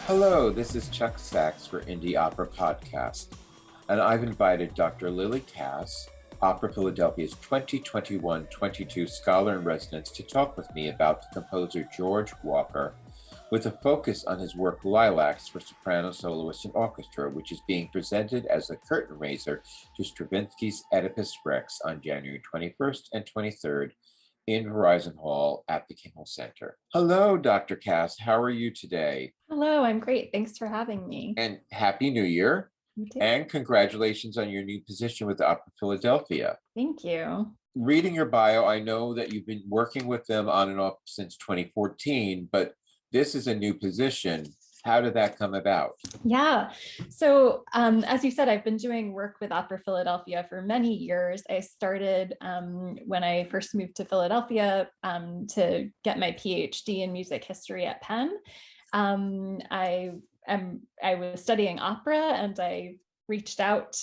Hello, this is Chuck Sachs for Indie Opera Podcast, and I've invited Dr. Lilly Kass, Opera Philadelphia's 2021-22 Scholar in Residence, to talk with me about the composer George Walker, with a focus on his work Lilacs for soprano, soloist, and orchestra, which is being presented as a curtain raiser to Stravinsky's Oedipus Rex on January 21st and 23rd in Verizon Hall at the Kimmel Center. Hello, Dr. Kass. How are you today? Hello, I'm great. Thanks for having me. And Happy New Year. You too. And congratulations on your new position with the Opera Philadelphia. Thank you. Reading your bio, I know that you've been working with them on and off since 2014, but this is a new position. How did that come about? Yeah. So as you said, I've been doing work with Opera Philadelphia for many years. I started when I first moved to Philadelphia to get my PhD in music history at Penn. I was studying opera, and I reached out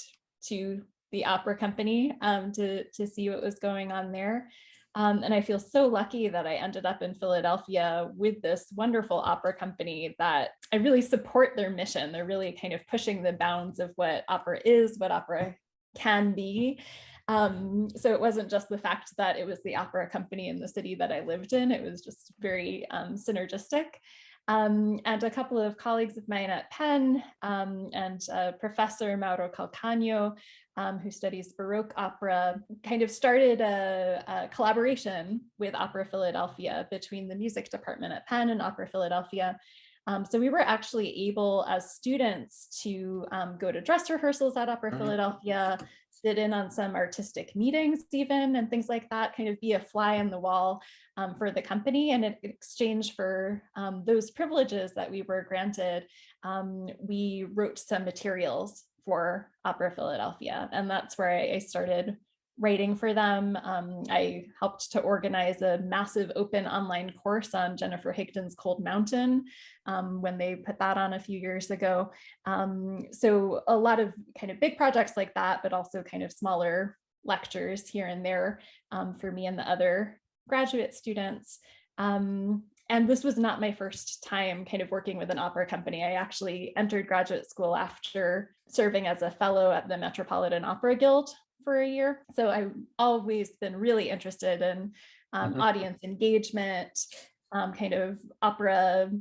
to the opera company to see what was going on there. And I feel so lucky that I ended up in Philadelphia with this wonderful opera company that I really support their mission. They're really kind of pushing the bounds of what opera is, what opera can be. So it wasn't just the fact that it was the opera company in the city that I lived in. It was just very synergistic. And a couple of colleagues of mine at Penn and Professor Mauro Calcagno, who studies Baroque opera, kind of started a collaboration with Opera Philadelphia between the music department at Penn and Opera Philadelphia. So we were actually able as students to go to dress rehearsals at Opera Philadelphia, sit in on some artistic meetings even, and things like that, kind of be a fly on the wall for the company. And in exchange for those privileges that we were granted, we wrote some materials for Opera Philadelphia. And that's where I started writing for them. I helped to organize a massive open online course on Jennifer Higdon's Cold Mountain when they put that on a few years ago. So a lot of kind of big projects like that, but also kind of smaller lectures here and there for me and the other graduate students. And this was not my first time kind of working with an opera company. I actually entered graduate school after serving as a fellow at the Metropolitan Opera Guild for a year. So I've always been really interested in audience engagement, kind of opera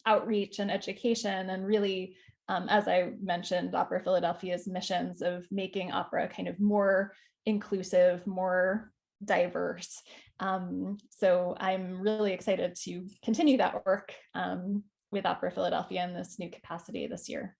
outreach and education, and really, as I mentioned, Opera Philadelphia's missions of making opera kind of more inclusive, more diverse. So I'm really excited to continue that work with Opera Philadelphia in this new capacity this year.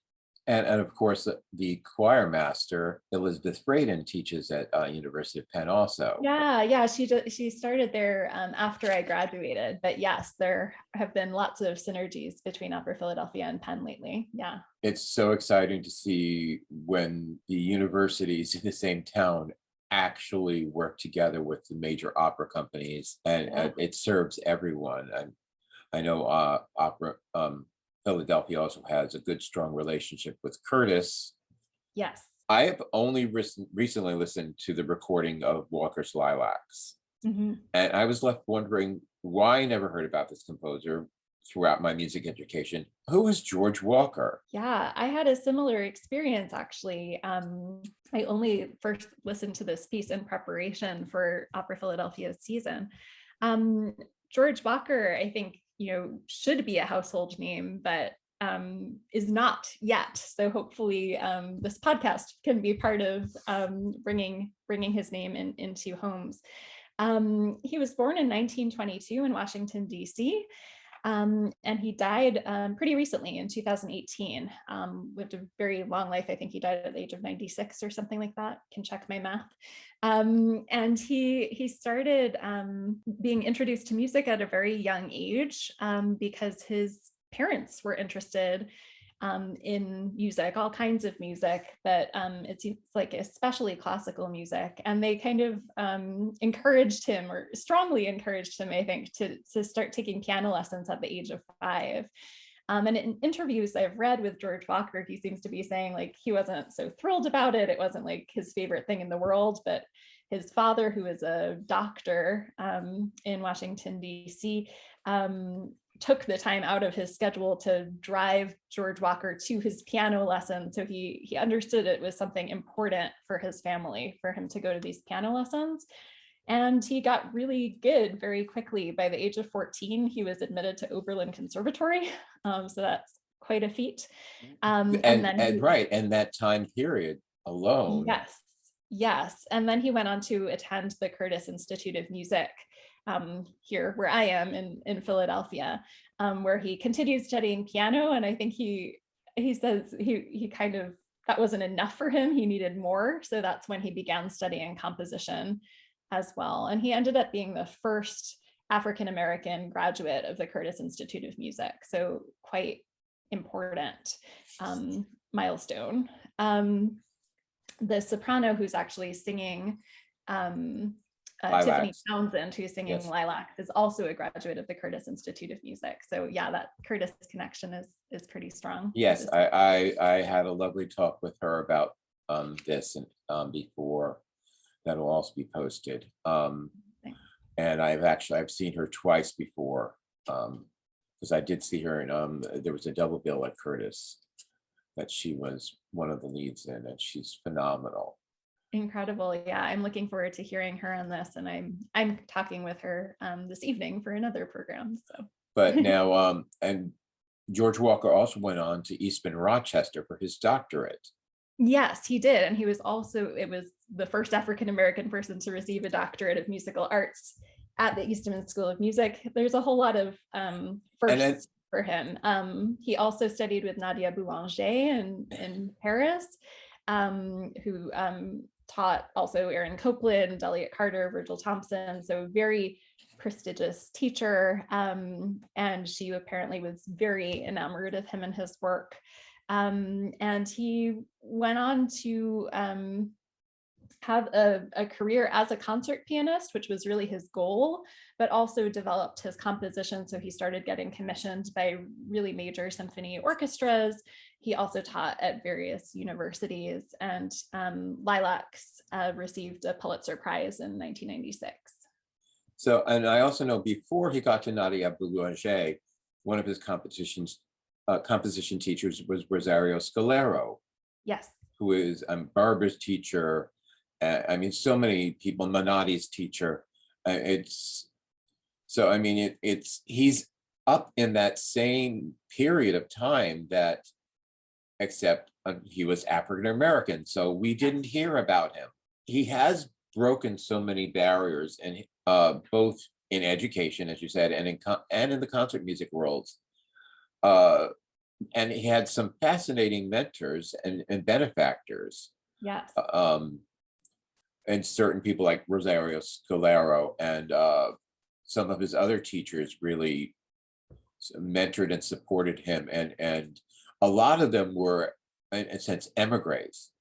And of course, the choir master, Elizabeth Braden, teaches at University of Penn also. Yeah, she started there after I graduated. But yes, there have been lots of synergies between Opera Philadelphia and Penn lately. Yeah. It's so exciting to see when the universities in the same town actually work together with the major opera companies, and it serves everyone. And I know Opera Philadelphia also has a good, strong relationship with Curtis. Yes. I have only recently listened to the recording of Walker's Lilacs. And I was left wondering why I never heard about this composer throughout my music education. Who is George Walker? Yeah, I had a similar experience, actually. I only first listened to this piece in preparation for Opera Philadelphia's season. George Walker, I think, should be a household name, but is not yet. So hopefully this podcast can be part of bringing his name into homes. He was born in 1922 in Washington, D.C., and he died pretty recently in 2018. Lived a very long life. I think he died at the age of 96 or something like that. Can check my math. And he started being introduced to music at a very young age because his parents were interested in music, all kinds of music, but it seems like especially classical music. And they kind of encouraged him, or strongly encouraged him, I think, to start taking piano lessons at the age of 5. And in interviews I've read with George Walker, he seems to be saying like he wasn't so thrilled about it. It wasn't like his favorite thing in the world, but his father, who is a doctor in Washington, D.C., took the time out of his schedule to drive George Walker to his piano lesson. So he understood it was something important for his family for him to go to these piano lessons. And he got really good very quickly. By the age of 14, he was admitted to Oberlin Conservatory. So that's quite a feat. And that time period alone. Yes. And then he went on to attend the Curtis Institute of Music here where I am in Philadelphia, where he continued studying piano. And I think he says he kind of, that wasn't enough for him. He needed more. So that's when he began studying composition as well. And he ended up being the first African-American graduate of the Curtis Institute of Music. So quite important milestone. The soprano who's actually singing, Tiffany Townsend, who's singing Lilacs, is also a graduate of the Curtis Institute of Music. So yeah, that Curtis connection is pretty strong. Yes, I had a lovely talk with her about this and before. That'll also be posted. And I've seen her twice before, because I did see her in there was a double bill at Curtis that she was one of the leads in, and she's phenomenal. Incredible. Yeah, I'm looking forward to hearing her on this, and I'm talking with her this evening for another program. So but now and George Walker also went on to Eastman Rochester for his doctorate. Yes, he did. And he was also, it was the first African-American person to receive a doctorate of musical arts at the Eastman School of Music. There's a whole lot of firsts for him. He also studied with Nadia Boulanger in Paris, who taught also Aaron Copland, Elliott Carter, Virgil Thompson. So very prestigious teacher. And she apparently was very enamored of him and his work. And he went on to have a career as a concert pianist, which was really his goal, but also developed his composition. So he started getting commissioned by really major symphony orchestras. He also taught at various universities, and Lilacs received a Pulitzer Prize in 1996. So, and I also know before he got to Nadia Boulanger, one of his composition teachers was Rosario Scalero. Yes. Who is Barbara's teacher. I mean, so many people, Manati's teacher. It's he's up in that same period of time that, except he was African-American. So we didn't hear about him. He has broken so many barriers, and both in education, as you said, and in the concert music worlds. And he had some fascinating mentors and benefactors. Yes. And certain people like Rosario Scalero and some of his other teachers really mentored and supported him. And a lot of them were, in a sense, emigres,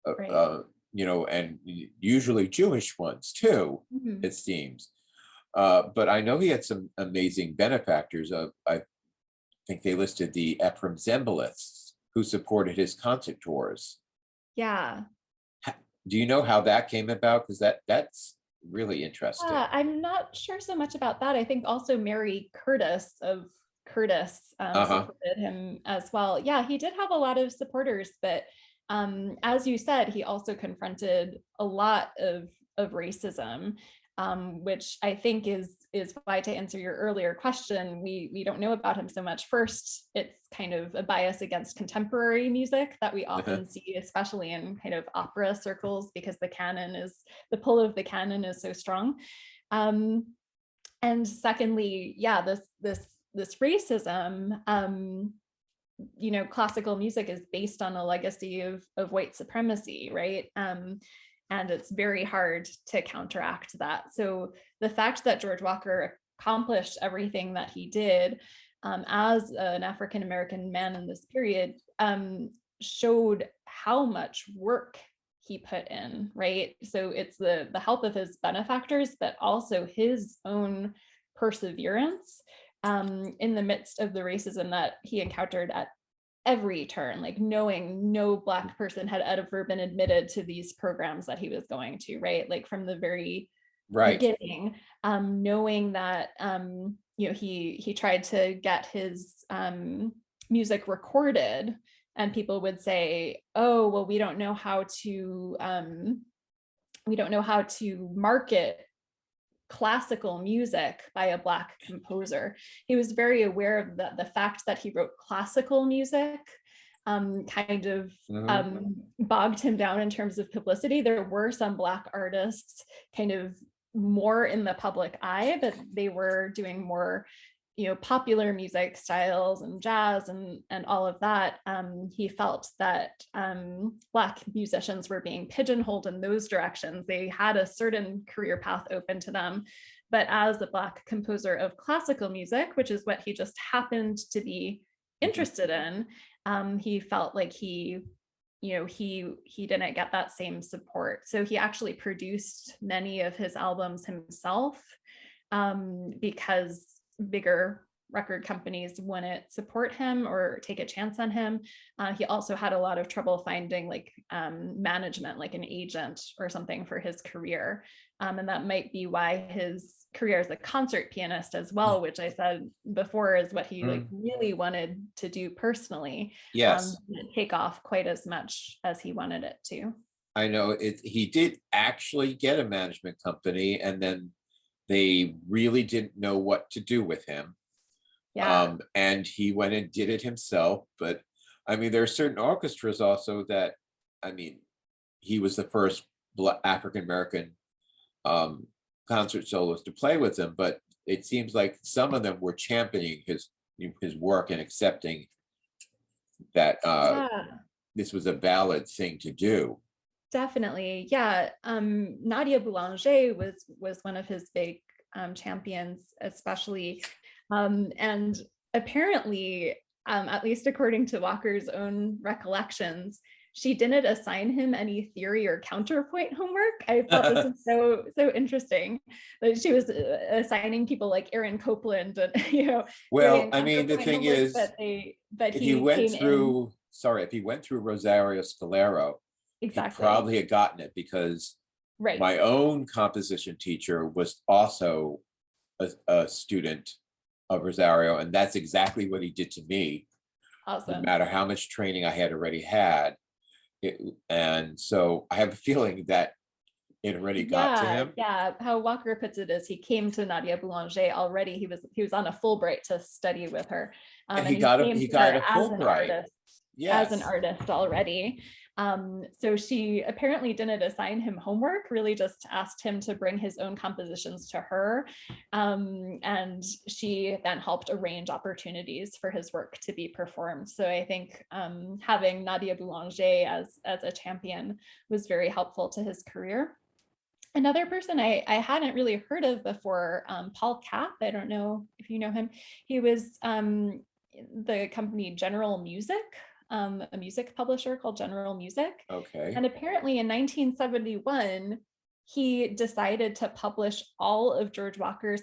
Right. And usually Jewish ones too, mm-hmm. It seems. But I know he had some amazing benefactors. I think they listed the Ephraim Zembalists, who supported his concert tours. Yeah. Do you know how that came about? Because that's really interesting. I'm not sure so much about that. I think also Mary Curtis of Curtis supported him as well. Yeah, he did have a lot of supporters, but as you said, he also confronted a lot of racism, which I think is why, to answer your earlier question, we don't know about him so much. First, it's kind of a bias against contemporary music that we often see, especially in kind of opera circles, because the pull of the canon is so strong. And secondly, yeah, this racism, classical music is based on a legacy of white supremacy, right? And it's very hard to counteract that. So the fact that George Walker accomplished everything that he did as an African-American man in this period showed how much work he put in, right? So it's the help of his benefactors, but also his own perseverance in the midst of the racism that he encountered at every turn, like knowing no Black person had ever been admitted to these programs that he was going to, right? Like from the very beginning, knowing that he tried to get his music recorded, and people would say, oh, well, we don't know how to market classical music by a Black composer. He was very aware of the fact that he wrote classical music kind of bogged him down in terms of publicity. There were some Black artists kind of more in the public eye, but they were doing more popular music styles and jazz and all of that. He felt that Black musicians were being pigeonholed in those directions. They had a certain career path open to them, but as a Black composer of classical music, which is what he just happened to be interested in, he felt like he didn't get that same support. So he actually produced many of his albums himself, because bigger record companies wouldn't support him or take a chance on him. He also had a lot of trouble finding management, like an agent or something for his career. And that might be why his career as a concert pianist as well, which I said before is what he really wanted to do personally, didn't take off quite as much as he wanted it to. I know he did actually get a management company, and then they really didn't know what to do with him. And he went and did it himself. But I mean, there are certain orchestras also that, I mean, he was the first African-American concert soloist to play with them, but it seems like some of them were championing his work and accepting that this was a valid thing to do. Definitely. Yeah. Nadia Boulanger was one of his big champions, especially. And apparently, at least according to Walker's own recollections, she didn't assign him any theory or counterpoint homework. I thought this was so interesting that she was assigning people like Aaron Copland and Well, I mean, the thing is, if he went through Rosario Scalero, exactly, he probably had gotten it, because my own composition teacher was also a student of Rosario, and that's exactly what he did to me. Awesome. No matter how much training I had already had. And so I have a feeling that it already got to him. Yeah, how Walker puts it is he came to Nadia Boulanger already. He was on a Fulbright to study with her. And he got a Fulbright. As an artist already. So she apparently didn't assign him homework, really just asked him to bring his own compositions to her. And she then helped arrange opportunities for his work to be performed. So I think having Nadia Boulanger as a champion was very helpful to his career. Another person I hadn't really heard of before, Paul Kath. I don't know if you know him. He was the company General Music, a music publisher called General Music. Okay. And apparently in 1971, he decided to publish all of George Walker's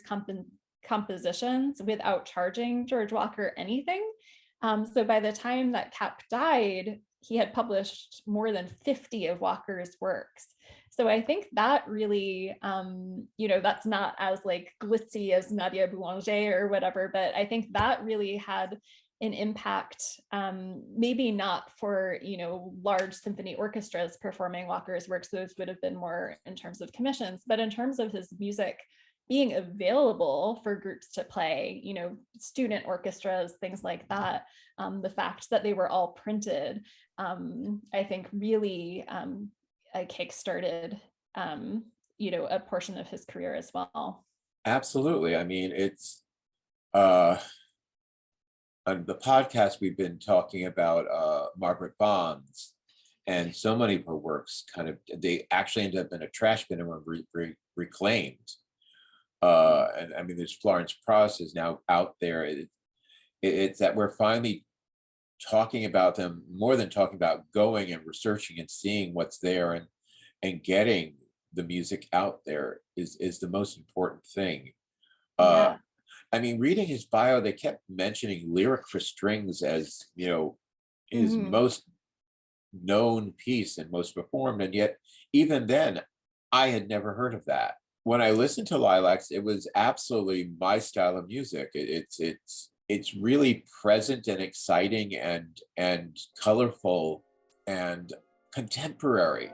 compositions without charging George Walker anything. So by the time that Kapp died, he had published more than 50 of Walker's works. So I think that really, that's not as like glitzy as Nadia Boulanger or whatever, but I think that really had an impact, maybe not for, large symphony orchestras performing Walker's works. Those would have been more in terms of commissions, but in terms of his music being available for groups to play, student orchestras, things like that. The fact that they were all printed, I think really kickstarted, a portion of his career as well. Absolutely. I mean, it's on the podcast, we've been talking about Margaret Bonds, and so many of her works they actually ended up in a trash bin and were reclaimed. And I mean, there's Florence Pross is now out there. It's that we're finally talking about them, more than talking about going and researching and seeing what's there, and getting the music out there is the most important thing. I mean, reading his bio, they kept mentioning Lyric for Strings as, his most known piece and most performed. And yet, even then, I had never heard of that. When I listened to Lilacs, it was absolutely my style of music. It's really present and exciting and colorful and contemporary.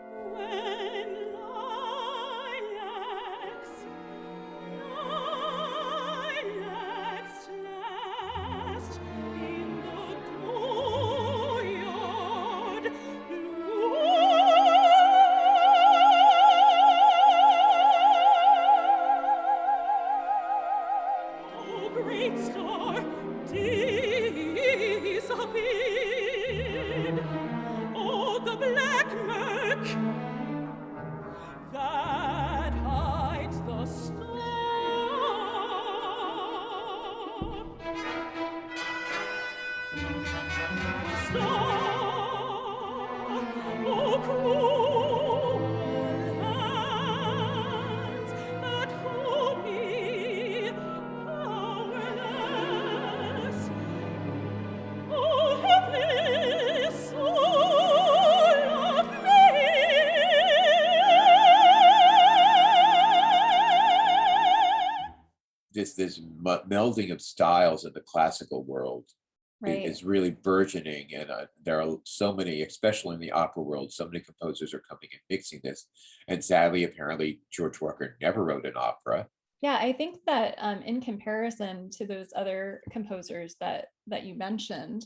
This melding of styles in the classical world is really burgeoning, and there are so many, especially in the opera world, so many composers are coming and mixing this. And sadly, apparently, George Walker never wrote an opera. Yeah, I think that in comparison to those other composers that you mentioned,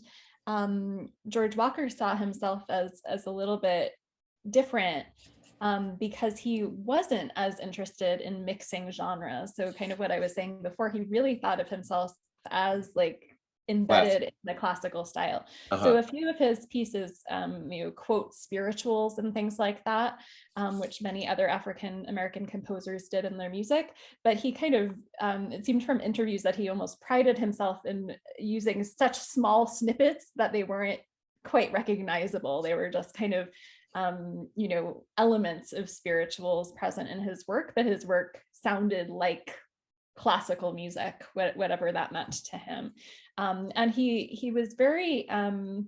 George Walker saw himself as a little bit different. Because he wasn't as interested in mixing genres. So kind of what I was saying before, he really thought of himself as like embedded in the classical style. So a few of his pieces, quote spirituals and things like that, which many other African American composers did in their music. But he kind of, it seemed from interviews that he almost prided himself in using such small snippets that they weren't quite recognizable. They were just kind of elements of spirituals present in his work, but his work sounded like classical music, whatever that meant to him. And he was very kind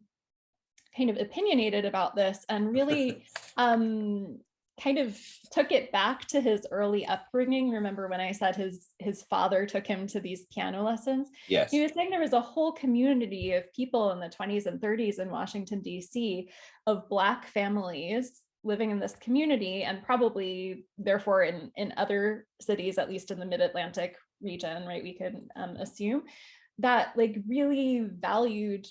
of opinionated about this, and really kind of took it back to his early upbringing. Remember when I said his father took him to these piano lessons? Yes. He was saying there was a whole community of people in the 20s and 30s in Washington, D.C. of Black families living in this community, and probably therefore in other cities, at least in the mid-Atlantic region, right? We could assume that like really valued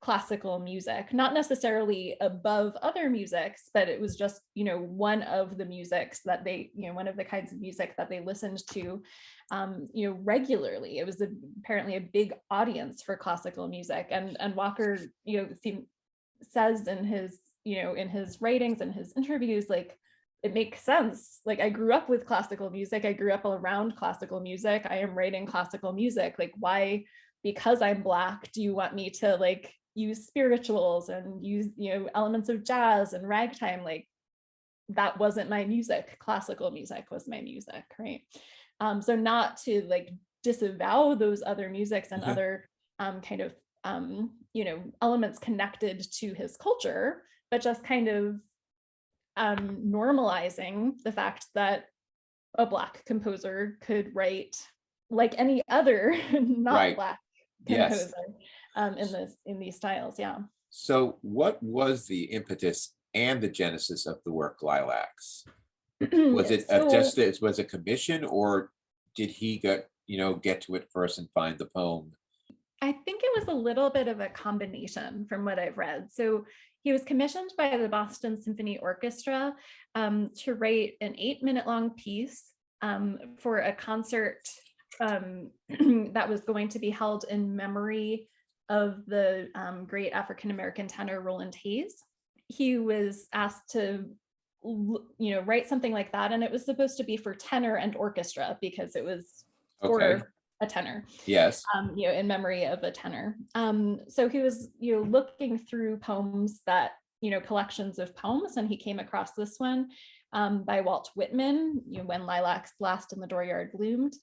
classical music, not necessarily above other musics, but it was just, one of the musics that they, one of the kinds of music that they listened to, regularly. It was apparently a big audience for classical music. And Walker, says in his writings and his interviews, like, it makes sense. Like, I grew up with classical music. I grew up around classical music. I am writing classical music. Like, why, because I'm Black, do you want me to like use spirituals and use, elements of jazz and ragtime? Like, that wasn't my music. Classical music was my music, right? So not to like disavow those other musics and other kind of, elements connected to his culture, but just kind of normalizing the fact that a Black composer could write like any other not Black composer in these styles. Yeah. So what was the impetus and the genesis of the work Lilacs? Was it was a commission, or did he get to it first and find the poem? I think it was a little bit of a combination from what I've read. So he was commissioned by the Boston Symphony Orchestra to write an 8-minute long piece for a concert that was going to be held in memory of the great African-American tenor Roland Hayes. He was asked to write something like that, and it was supposed to be for tenor and orchestra because it was for a tenor. Yes. In memory of a tenor. So he was, looking through poems that, collections of poems, and he came across this one, by Walt Whitman, When Lilacs Last and the Dooryard Bloomed.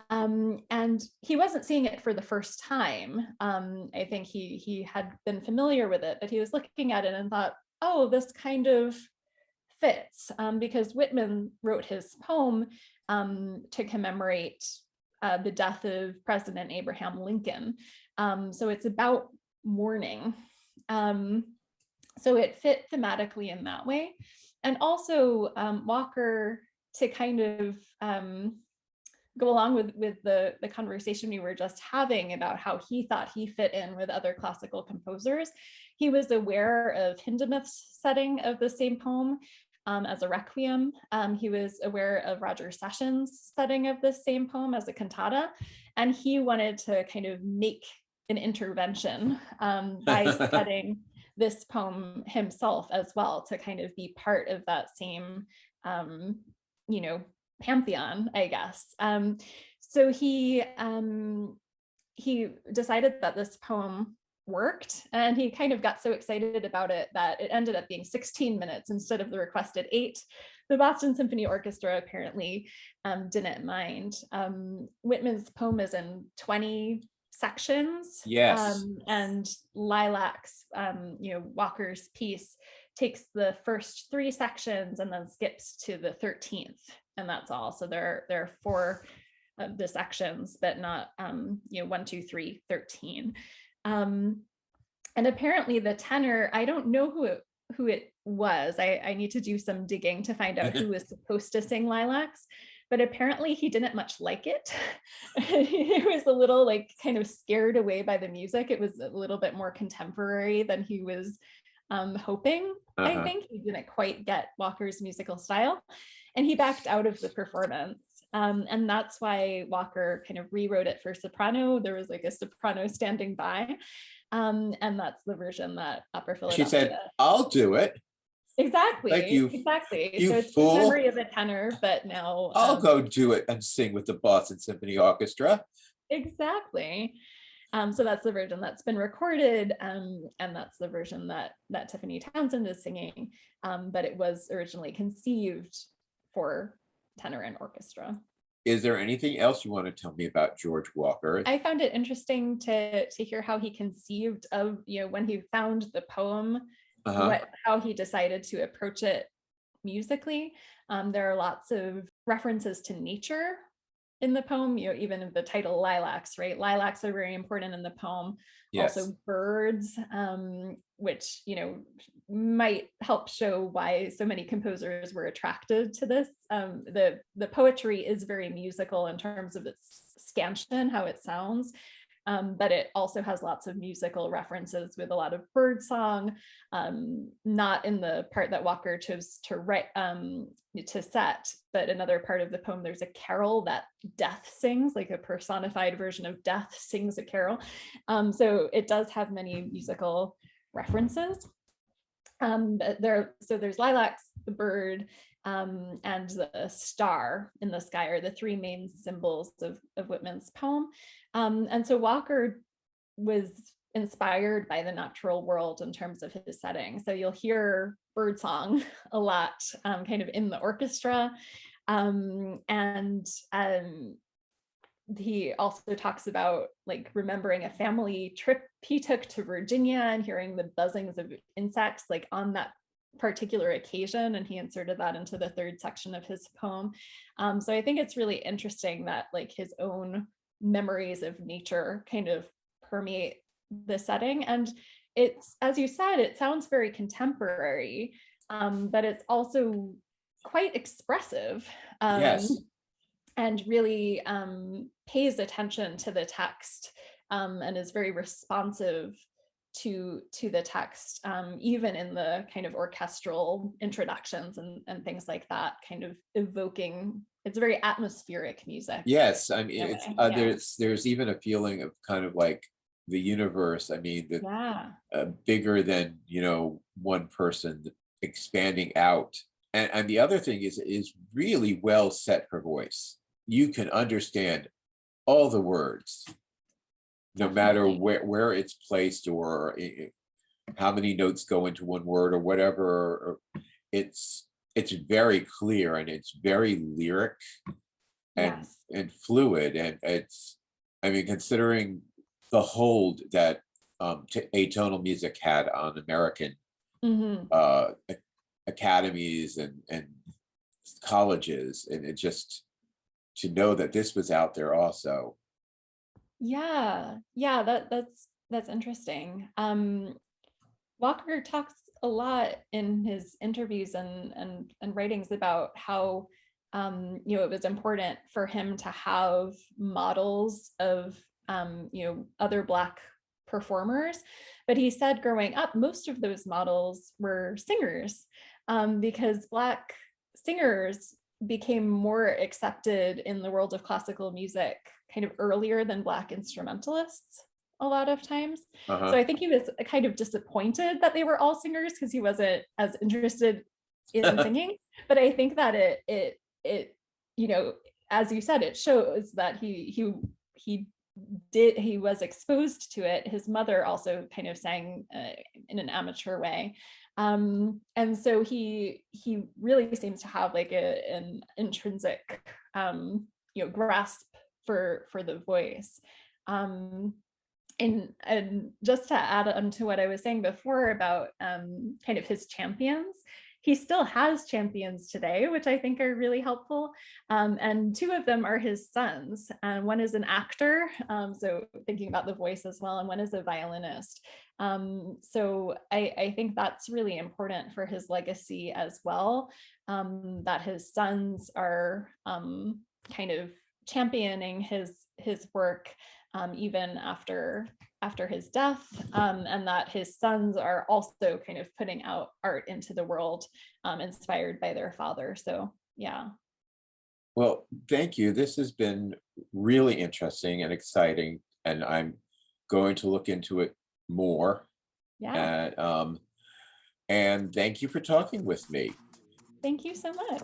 And he wasn't seeing it for the first time. I think he had been familiar with it, but he was looking at it and thought, oh, this kind of fits, because Whitman wrote his poem to commemorate the death of President Abraham Lincoln. So it's about mourning. So it fit thematically in that way. And also Walker, to kind of go along with the conversation we were just having about how he thought he fit in with other classical composers, he was aware of Hindemith's setting of the same poem as a requiem. He was aware of Roger Sessions' setting of the same poem as a cantata, and he wanted to kind of make an intervention by setting this poem himself as well, to kind of be part of that same, pantheon, I guess. So he decided that this poem worked, and he kind of got so excited about it that it ended up being 16 minutes instead of the requested 8. The Boston Symphony Orchestra apparently didn't mind. Whitman's poem is in 20 sections. Yes. And Lilacs, Walker's piece, takes the first 3 sections and then skips to the 13th, and that's all. So there are 4 of the sections, but not 1, 2, 3, 13. And apparently the tenor, I don't know who it was. I need to do some digging to find out who was supposed to sing Lilacs, but apparently he didn't much like it. He was a little kind of scared away by the music. It was a little bit more contemporary than he was hoping. I think he didn't quite get Walker's musical style, and he backed out of the performance. And that's why Walker kind of rewrote it for soprano. There was a soprano standing by. And that's the version that Opera Philadelphia. She said, I'll do it. Exactly. Like you, exactly. You so it's fool. the memory of a tenor, but now I'll go do it and sing with the Boston Symphony Orchestra. Exactly. So that's the version that's been recorded, and that's the version that Tiffany Townsend is singing. But it was originally conceived for tenor and orchestra. Is there anything else you want to tell me about George Walker? I found it interesting to hear how he conceived of, when he found the poem, how he decided to approach it musically. There are lots of references to nature in the poem, even in the title Lilacs, right? Lilacs are very important in the poem. Yes. Also birds, which, might help show why so many composers were attracted to this. The poetry is very musical in terms of its scansion, how it sounds. But it also has lots of musical references with a lot of bird song, not in the part that Walker chose to write, to set, but another part of the poem, there's a carol that Death sings, like a personified version of Death sings a carol. So it does have many musical references. There's Lilacs, the bird, and the star in the sky are the 3 main symbols of Whitman's poem. And so Walker was inspired by the natural world in terms of his setting. So you'll hear birdsong a lot, kind of in the orchestra. He also talks about remembering a family trip he took to Virginia and hearing the buzzings of insects on that particular occasion, and he inserted that into the 3rd section of his poem. So I think it's really interesting that his own memories of nature kind of permeate the setting. And it's, as you said, it sounds very contemporary, but it's also quite expressive. Yes. And really pays attention to the text, and is very responsive to the text, even in the kind of orchestral introductions and things like that, kind of evoking, it's very atmospheric music. Yes, I mean, there's even a feeling of kind of the universe. I mean, bigger than one person, expanding out. And the other thing is really well set for voice. You can understand all the words, no matter where it's placed or how many notes go into one word or whatever. It's it's very clear and it's very lyric and Yes. and fluid, and it's, I mean, considering the hold that atonal music had on American Mhm. academies and colleges, and it just, to know that this was out there also. Yeah, yeah, that's interesting. Walker talks a lot in his interviews and writings about how it was important for him to have models of other Black performers. But he said growing up, most of those models were singers, because Black singers became more accepted in the world of classical music kind of earlier than Black instrumentalists a lot of times. So Uh-huh. I think he was kind of disappointed that they were all singers because he wasn't as interested in singing. But I think that it as you said, it shows that he was exposed to it. His mother also kind of sang in an amateur way. And so he really seems to have like an intrinsic grasp for the voice. And just to add on to what I was saying before about kind of his champions, he still has champions today, which I think are really helpful. And two of them are his sons. One is an actor, so thinking about the voice as well, and one is a violinist. So I think that's really important for his legacy as well, that his sons are kind of championing his work even after his death, and that his sons are also kind of putting out art into the world, inspired by their father. So yeah. Well, thank you. This has been really interesting and exciting, and I'm going to look into it more. Yeah. And thank you for talking with me. Thank you so much.